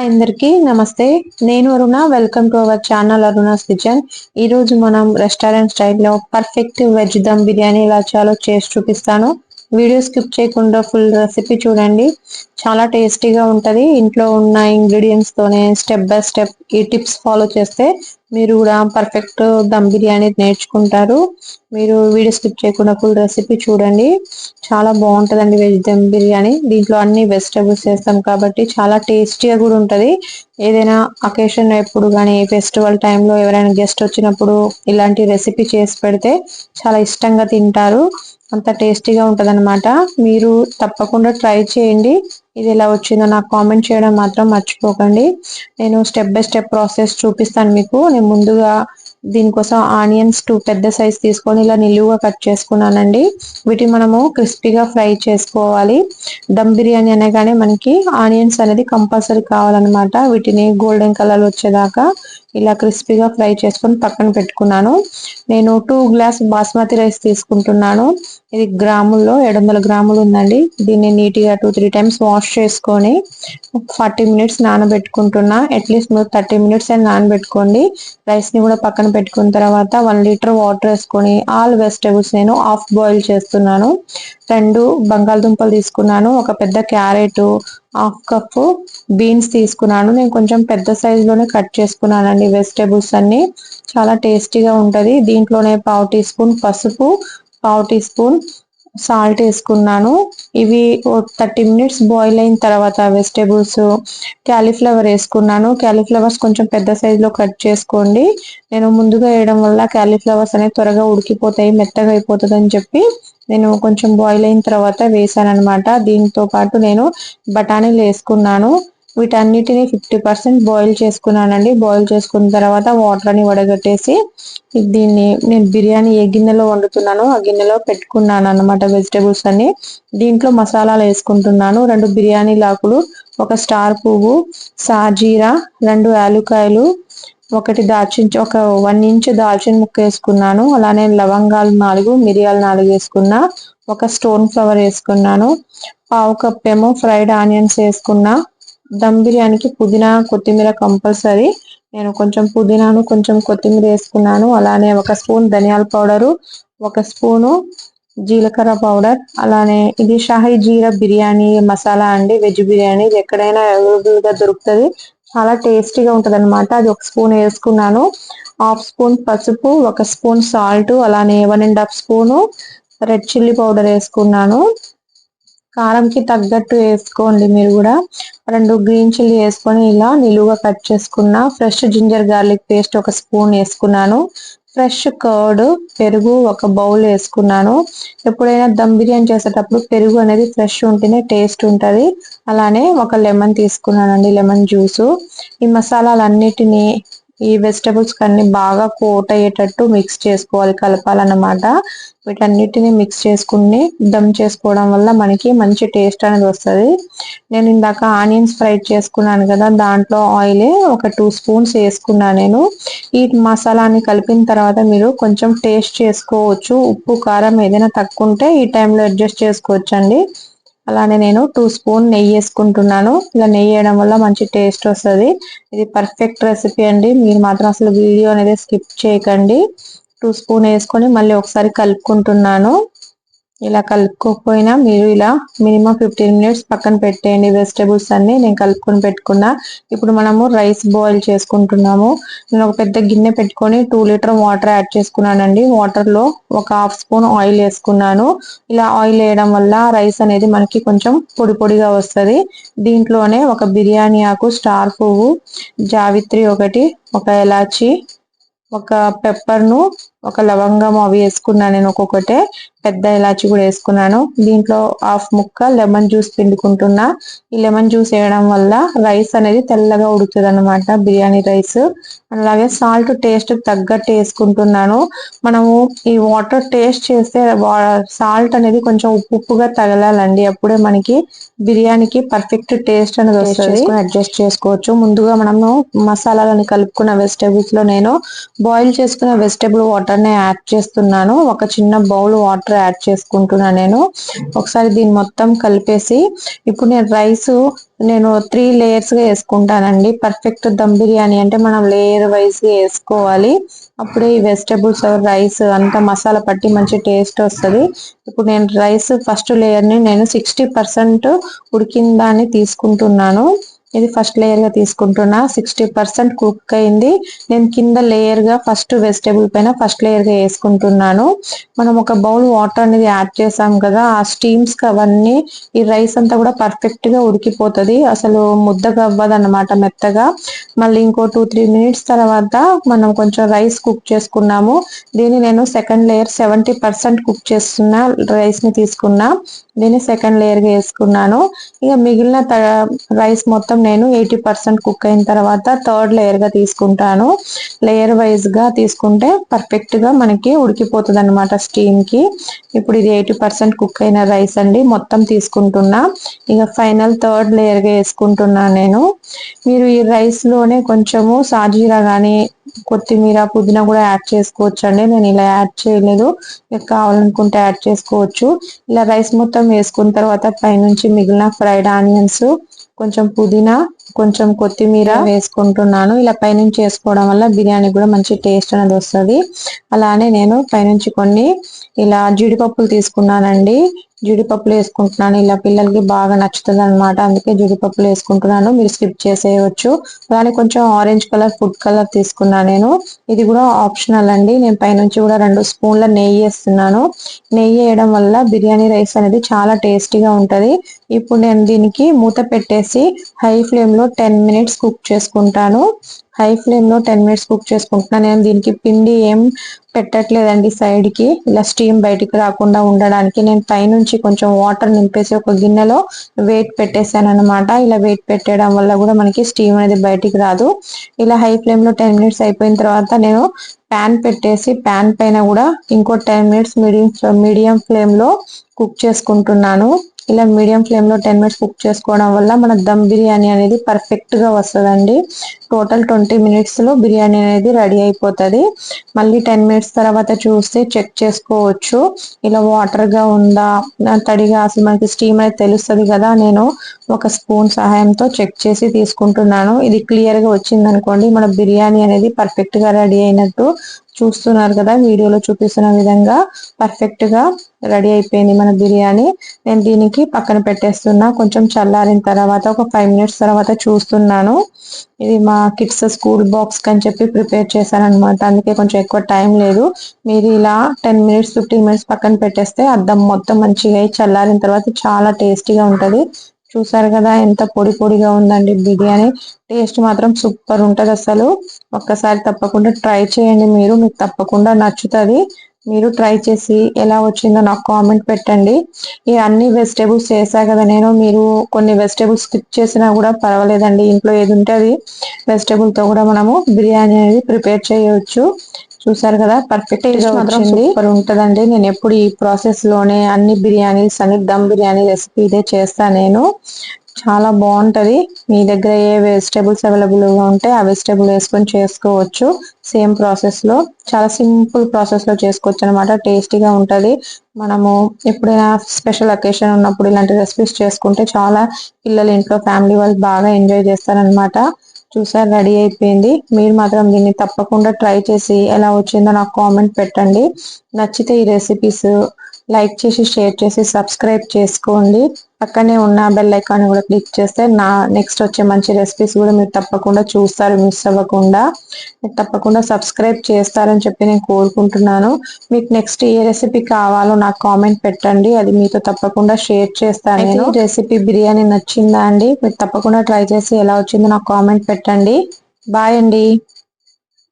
అందరికీ నమస్తే. నేను Aruna. Welcome to our channel Aruna's kitchen. ఈ రోజు మనం రెస్టారెంట్ స్టైల్లో పర్ఫెక్ట్ వెజ్ దమ్ బిర్యానీ ఎలా చేయాలో చేసి చూపిస్తాను. వీడియో స్కిప్ చేయకుండా ఫుల్ రెసిపీ చూడండి. చాలా టేస్టీగా ఉంటది. ఇంట్లో ఉన్న ఇంగ్రీడియంట్స్ తోనే స్టెప్ బై స్టెప్ ఈ టిప్స్ ఫాలో చేస్తే మీరు కూడా పర్ఫెక్ట్ దమ్ బిర్యానీ నేర్చుకుంటారు. మీరు వీడియో స్కిప్ చేయకుండా ఫుల్ రెసిపీ చూడండి. చాలా బాగుంటదండి వెజ్ దమ్ బిర్యానీ. దీంట్లో అన్ని వెజిటబుల్స్ వేస్తాం కాబట్టి చాలా టేస్టీగా కూడా ఉంటది. ఏదైనా అకేషన్ ఎప్పుడు కానీ ఫెస్టివల్ టైంలో ఎవరైనా గెస్ట్ వచ్చినప్పుడు ఇలాంటి రెసిపీ చేసి పెడితే చాలా ఇష్టంగా తింటారు. అంత టేస్టీగా ఉంటదన్నమాట. మీరు తప్పకుండా ట్రై చేయండి. ఇది ఎలా వచ్చిందో నాకు కామెంట్ చేయడం మాత్రం మర్చిపోకండి. నేను స్టెప్ బై స్టెప్ ప్రాసెస్ చూపిస్తాను మీకు. నేను ముందుగా దీనికోసం ఆనియన్స్ 2 పెద్ద సైజ్ తీసుకొని ఇలా నిలువుగా కట్ చేసుకున్నానండి. వీటిని మనము క్రిస్పీగా ఫ్రై చేసుకోవాలి. దమ్ బిర్యానీ అనగానే మనకి ఆనియన్స్ అనేది కంపల్సరీ కావాలన్నమాట. వీటిని గోల్డెన్ కలర్ వచ్చేదాకా ఇలా క్రిస్పీగా ఫ్రై చేసుకొని పక్కన పెట్టుకున్నాను. నేను 2 గ్లాస్ బాస్మతి రైస్ తీసుకుంటున్నాను. ఇది గ్రాముల్లో 700 గ్రాములు ఉందండి. దీన్ని నీట్గా 2-3 టైమ్స్ వాష్ చేసుకొని 40 మినిట్స్ నానబెట్టుకుంటున్నా. అట్లీస్ట్ మీరు 30 మినిట్స్ అయినా నానబెట్టుకోండి. రైస్ ని కూడా పక్కన పెట్టుకున్న తర్వాత 1 లీటర్ వాటర్ వేసుకొని ఆల్ వెజిటేబుల్స్ నేను హాఫ్ బాయిల్ చేస్తున్నాను. 2 బంగాళదుంపలు తీసుకున్నాను. ఒక పెద్ద క్యారెట్, హాఫ్ కప్ బీన్స్ తీసుకున్నాను. నేను కొంచెం పెద్ద సైజ్ లోనే కట్ చేసుకున్నానండి వెజిటేబుల్స్ అన్ని. చాలా టేస్టీగా ఉంటది. దీంట్లోనే 1/2 టీ స్పూన్ పసుపు, 1/2 టీ స్పూన్ సాల్ట్ వేసుకున్నాను. ఇవి 30 మినిట్స్ బాయిల్ అయిన తర్వాత వెజిటేబుల్స్ క్యాలీఫ్లవర్ వేసుకున్నాను. క్యాలీఫ్లవర్స్ కొంచెం పెద్ద సైజ్ లో కట్ చేసుకోండి. నేను ముందుగా వేయడం వల్ల క్యాలీఫ్లవర్స్ అనేవి త్వరగా ఉడికిపోతాయి, మెత్తగా అయిపోతుంది అని చెప్పి నేను కొంచెం బాయిల్ అయిన తర్వాత వేసాను అనమాట. దీంతో పాటు నేను బఠానీలు వేసుకున్నాను. వీటన్నిటిని 50% బాయిల్ చేసుకున్నానండి. బాయిల్ చేసుకున్న తర్వాత వాటర్ అని వడగట్టేసి దీన్ని నేను బిర్యానీ ఏ గిన్నెలో వండుతున్నానో ఆ గిన్నెలో పెట్టుకున్నాను అన్నమాట వెజిటేబుల్స్ అన్ని. దీంట్లో మసాలాలు వేసుకుంటున్నాను. 2 బిర్యానీ ఆకులు, 1 స్టార్ పువ్వు, సాజీరా, 2 యాలుకాయలు, ఒక 1 ఇంచ్ దాల్చిన ముక్క వేసుకున్నాను. అలానే లవంగాలు 4, మిరియాలు 4 వేసుకున్నా. 1 స్టోన్ ఫ్లవర్ వేసుకున్నాను. 1/2 కప్ ఏమో ఫ్రైడ్ ఆనియన్స్ వేసుకున్నా. దమ్ బిర్యానీకి పుదీనా, కొత్తిమీర కంపల్సరీ. నేను కొంచెం పుదీనాను, కొంచెం కొత్తిమీర వేసుకున్నాను. అలానే 1 స్పూన్ ధనియాల పౌడరు, 1 స్పూను జీలకర్ర పౌడర్. అలానే ఇది షాహీ జీరా బిర్యానీ మసాలా అండి. వెజ్ బిర్యానీ ఇది ఎక్కడైనా అవైలబుల్ గా దొరుకుతుంది. చాలా టేస్టీగా ఉంటది అనమాట. అది 1 స్పూన్ వేసుకున్నాను. హాఫ్ స్పూన్ పసుపు, 1 స్పూన్ సాల్ట్, అలానే 1.5 స్పూను రెడ్ చిల్లీ పౌడర్ వేసుకున్నాను. కారంకి తగ్గట్టు వేసుకోండి మీరు కూడా. 2 గ్రీన్ చిల్లీ వేసుకొని ఇలా నిలువుగా కట్ చేసుకున్న. Fresh ginger garlic paste 1 spoon వేసుకున్నాను. ఫ్రెష్ కర్డ్, పెరుగు 1 బౌల్ వేసుకున్నాను. ఎప్పుడైనా దమ్ బిర్యానీ చేసేటప్పుడు పెరుగు అనేది ఫ్రెష్ ఉంటేనే టేస్ట్ ఉంటది. అలానే 1 లెమన్ తీసుకున్నానండి, లెమన్ జ్యూసు. ఈ మసాలాలన్నిటినీ ఈ వెజిటబుల్స్ అన్ని బాగా కోట్ అయ్యేటట్టు మిక్స్ చేసుకోవాలి, కలపాలన్నమాట. వీటన్నిటిని మిక్స్ చేసుకుని దమ్ చేసుకోవడం వల్ల మనకి మంచి టేస్ట్ అనేది వస్తుంది. నేను ఇందాక ఆనియన్స్ ఫ్రై చేసుకున్నాను కదా, దాంట్లో ఆయిల్ 2 స్పూన్స్ వేసుకున్నాను నేను. ఈ మసాలాని కలిపిన తర్వాత మీరు కొంచెం టేస్ట్ చేసుకోవచ్చు. ఉప్పు కారం ఏదైనా తక్కువ ఉంటే ఈ టైంలో అడ్జస్ట్ చేసుకోవచ్చు అండి. అలానే నేను 2 స్పూన్ నెయ్యి వేసుకుంటున్నాను. ఇలా నెయ్యి వేయడం వల్ల మంచి టేస్ట్ వస్తుంది. ఇది పర్ఫెక్ట్ రెసిపీ అండి. మీరు మాత్రం అసలు వీడియో అనేది స్కిప్ చేయకండి. 2 స్పూన్ వేసుకొని మళ్ళీ ఒకసారి కలుపుకుంటున్నాను. ఇలా కలుపుకోకపోయినా మీరు ఇలా మినిమం 15 మినిట్స్ పక్కన పెట్టేయండి వెజిటేబుల్స్ అన్ని. నేను కలుపుకొని పెట్టుకున్నా. ఇప్పుడు మనము రైస్ బాయిల్ చేసుకుంటున్నాము. నేను ఒక పెద్ద గిన్నె పెట్టుకొని 2 లీటర్ వాటర్ యాడ్ చేసుకున్నానండి. వాటర్ లో 1/2 స్పూన్ ఆయిల్ వేసుకున్నాను. ఇలా ఆయిల్ వేయడం వల్ల రైస్ అనేది మనకి కొంచెం పొడి పొడిగా వస్తుంది. దీంట్లోనే 1 బిర్యానీ ఆకు, స్టార్ పువ్వు, జావిత్రి 1, 1 ఎలాచి, 1 పెప్పర్ ను, 1 లవంగం అవి వేసుకున్నాను నేను ఒక్కొక్కటే. పెద్ద ఇలాచి కూడా వేసుకున్నాను. దీంట్లో హాఫ్ ముక్క లెమన్ జ్యూస్ పిండుకుంటున్నా. ఈ లెమన్ జ్యూస్ వేయడం వల్ల రైస్ అనేది తెల్లగా ఉడుకుతుంది అనమాట, బిర్యానీ రైస్. అలాగే సాల్ట్ టేస్ట్ తగ్గట్టు వేసుకుంటున్నాను. మనము ఈ వాటర్ టేస్ట్ చేస్తే సాల్ట్ అనేది కొంచెం ఉప్పుగా తగలాలండి. అప్పుడే మనకి బిర్యానీకి పర్ఫెక్ట్ టేస్ట్ అనేది వస్తుంది. అడ్జస్ట్ చేసుకోవచ్చు. ముందుగా మనము మసాలాలను కలుపుకున్న వెజిటేబుల్స్ లో నేను బాయిల్ చేసుకున్న వెజిటేబుల్ వాటర్ ని యాడ్ చేస్తున్నాను. 1 చిన్న బౌల్ వాటర్ వాటర్ యాడ్ చేసుకుంటున్నాను నేను. ఒకసారి దీన్ని మొత్తం కలిపేసి ఇప్పుడు నేను రైస్ 3 లేయర్స్ గా వేసుకుంటానండి. పర్ఫెక్ట్ దమ్ బిర్యానీ అంటే మనం లేయర్ వైజ్ గా వేసుకోవాలి. అప్పుడే ఈ వెజిటబుల్స్ రైస్ అంతా మసాలా పట్టి మంచి టేస్ట్ వస్తుంది. ఇప్పుడు నేను రైస్ ఫస్ట్ లేయర్ ని నేను 60% ఉడికిందాన్ని తీసుకుంటున్నాను. ఇది ఫస్ట్ లేయర్ గా తీసుకుంటున్నా. 60% కుక్ అయింది. నేను కింద లేయర్ గా ఫస్ట్ వెజిటేబుల్ పైన ఫస్ట్ లేయర్ గా వేసుకుంటున్నాను. మనం ఒక బౌల్ వాటర్ అనేది యాడ్ చేసాం కదా, ఆ స్టీమ్స్ కి అవన్నీ ఈ రైస్ అంతా కూడా పర్ఫెక్ట్ గా ఉడికిపోతుంది. అసలు ముద్దగా అవ్వదు అన్నమాట, మెత్తగా. మళ్ళీ ఇంకో 2-3 మినిట్స్ తర్వాత మనం కొంచెం రైస్ కుక్ చేసుకున్నాము. దీన్ని నేను సెకండ్ లేయర్ 70% కుక్ చేస్తున్న రైస్ ని తీసుకున్నా. దీన్ని సెకండ్ లేయర్ గా వేసుకున్నాను. ఇక మిగిలిన రైస్ మొత్తం నేను 80% కుక్ అయిన తర్వాత థర్డ్ లేయర్ గా తీసుకుంటాను. లేయర్ వైజ్ గా తీసుకుంటే పర్ఫెక్ట్ గా మనకి ఉడికిపోతుంది అనమాట స్టీమ్ కి. ఇప్పుడు ఇది 80% కుక్ అయిన రైస్ అండి, మొత్తం తీసుకుంటున్నా. ఇక ఫైనల్ థర్డ్ లేయర్ గా వేసుకుంటున్నాను నేను. మీరు ఈ రైస్ లోనే కొంచెము సాజీరా గానీ కొత్తిమీర పుదీనా కూడా యాడ్ చేసుకోవచ్చు అండి. నేను ఇలా యాడ్ చేయలేదు, మీకు కావాలనుకుంటే యాడ్ చేసుకోవచ్చు. ఇలా రైస్ మొత్తం వేసుకున్న తర్వాత పైనుంచి మిగిలిన ఫ్రైడ్ ఆనియన్స్, కొంచెం పుదీనా, కొంచెం కొత్తిమీర వేసుకుంటున్నాను. ఇలా పైనుంచి వేసుకోవడం వల్ల బిర్యానీ కూడా మంచి టేస్ట్ అనేది వస్తుంది. అలానే నేను పైనుంచి కొన్ని ఇలా జీడిపప్పులు తీసుకున్నానండి. జీడిపప్పులు వేసుకుంటున్నాను. ఇలా పిల్లలకి బాగా నచ్చుతుంది అనమాట, అందుకే జీడిపప్పులు వేసుకుంటున్నాను. మీరు స్కిప్ చేసేయవచ్చు. అలానే కొంచెం ఆరెంజ్ కలర్ ఫుడ్ కలర్ తీసుకున్నాను నేను. ఇది కూడా ఆప్షనల్ అండి. నేను పైనుంచి కూడా 2 స్పూన్ల నెయ్యి వేస్తున్నాను. నెయ్యి వేయడం వల్ల బిర్యానీ రైస్ అనేది చాలా టేస్టీగా ఉంటది. ఇప్పుడు నేను దీనికి మూత పెట్టేసి హై ఫ్లేమ్ లో 10 మినిట్స్ కుక్ చేసుకుంటాను. హై ఫ్లేమ్ లో 10 మినిట్స్ కుక్ చేసుకుంటున్నాను. నేను దీనికి పిండి ఏం పెట్టట్లేదండి సైడ్ కి, ఇలా స్టీమ్ బయటికి రాకుండా ఉండడానికి. నేను పైనుంచి కొంచెం వాటర్ నింపేసి ఒక గిన్నెలో వెయిట్ పెట్టేశాను అనమాట. ఇలా వెయిట్ పెట్టడం వల్ల కూడా మనకి స్టీమ్ అనేది బయటికి రాదు. ఇలా హై ఫ్లేమ్ లో 10 మినిట్స్ అయిపోయిన తర్వాత నేను ప్యాన్ పెట్టేసి ప్యాన్ పైన కూడా ఇంకో 10 మినిట్స్ మీడియం ఫ్లేమ్ లో కుక్ చేసుకుంటున్నాను. ఇలా మీడియం ఫ్లేమ్ లో 10 మినిట్స్ కుక్ చేసుకోవడం వల్ల మన దమ్ బిర్యానీ అనేది పర్ఫెక్ట్ గా వస్తుందండి. టోటల్ 20 మినిట్స్ లో బిర్యానీ అనేది రెడీ అయిపోతుంది. మళ్ళీ 10 మినిట్స్ తర్వాత చూస్తే చెక్ చేసుకోవచ్చు, ఇలా వాటర్ గా ఉందా తడిగా, అసలు మనకి స్టీమ్ అయితే తెలుస్తుంది కదా. నేను ఒక స్పూన్ సహాయంతో చెక్ చేసి తీసుకుంటున్నాను. ఇది క్లియర్ గా వచ్చింది అనుకోండి, మన బిర్యానీ అనేది పర్ఫెక్ట్ గా రెడీ అయినట్టు. చూస్తున్నారు కదా వీడియోలో చూపిస్తున్న విధంగా పర్ఫెక్ట్ గా రెడీ అయిపోయింది మన బిర్యానీ. నేను దీనికి పక్కన పెట్టేస్తున్నా. కొంచెం చల్లారిన తర్వాత ఒక 5 మినిట్స్ తర్వాత చూస్తున్నాను. ఇది మా కిడ్స్ స్కూల్ బాక్స్ అని చెప్పి ప్రిపేర్ చేశాను అనమాట, అందుకే కొంచెం ఎక్కువ టైం లేదు. మీరు ఇలా 10 మినిట్స్ 15 మినిట్స్ పక్కన పెట్టేస్తే అద్దం మొత్తం మంచిగా చల్లారిన తర్వాత చాలా టేస్టీగా ఉంటది. చూసారు కదా ఎంత పొడి పొడిగా ఉందండి బిర్యానీ. టేస్ట్ మాత్రం సూపర్ ఉంటది అసలు. ఒక్కసారి తప్పకుండా ట్రై చేయండి మీరు, మీకు తప్పకుండా నచ్చుతుంది. మీరు ట్రై చేసి ఎలా వచ్చిందో నాకు కామెంట్ పెట్టండి. ఈ అన్ని వెజిటేబుల్స్ చేసా కదా నేను, మీరు కొన్ని వెజిటేబుల్స్ స్కిప్ చేసినా కూడా పర్వాలేదండి. ఇంట్లో ఏది ఉంటే అది వెజిటేబుల్ తో కూడా మనము బిర్యానీ అనేది ప్రిపేర్ చేయవచ్చు. చూసారు కదా పర్ఫెక్ట్ గా వచ్చింది, సూపర్ ఉంటదండి. నేను ఎప్పుడు ఈ ప్రాసెస్ లోనే అన్ని బిర్యానీస్ అన్ని దమ్ బిర్యానీ రెసిపీ ఇదే చేస్తాను నేను. చాలా బాగుంటది. మీ దగ్గర ఏ వెజిటేబుల్స్ అవైలబుల్ గా ఉంటే ఆ వెజిటేబుల్ వేసుకొని చేసుకోవచ్చు. సేమ్ ప్రాసెస్ లో, చాలా సింపుల్ ప్రాసెస్ లో చేసుకోవచ్చు అనమాట. టేస్టీగా ఉంటది. మనము ఎప్పుడైనా స్పెషల్ అకేషన్ ఉన్నప్పుడు ఇలాంటి రెసిపీస్ చేసుకుంటే చాలా పిల్లలు ఇంట్లో ఫ్యామిలీ వాళ్ళు బాగా ఎంజాయ్ చేస్తారనమాట. చూసారు రెడీ అయిపోయింది. మీరు మాత్రం దీన్ని తప్పకుండా ట్రై చేసి ఎలా వచ్చిందో నాకు కామెంట్ పెట్టండి. నచ్చితే ఈ రెసిపీస్ లైక్ చేసి షేర్ చేసి సబ్స్క్రైబ్ చేసుకోండి. పక్కనే ఉన్న బెల్ ఐకాన్ కూడా క్లిక్ చేస్తే నా నెక్స్ట్ వచ్చే మంచి రెసిపీస్ కూడా మీరు తప్పకుండా చూస్తారు, మిస్ అవ్వకుండా. మీరు తప్పకుండా సబ్స్క్రైబ్ చేస్తారని చెప్పి నేను కోరుకుంటున్నాను. మీకు నెక్స్ట్ ఏ రెసిపీ కావాలో నాకు కామెంట్ పెట్టండి, అది మీతో తప్పకుండా షేర్ చేస్తాను నేను. రెసిపీ బిర్యానీ నచ్చిందా అండి? మీరు తప్పకుండా ట్రై చేసి ఎలా వచ్చిందో నాకు కామెంట్ పెట్టండి. బాయ్ అండి.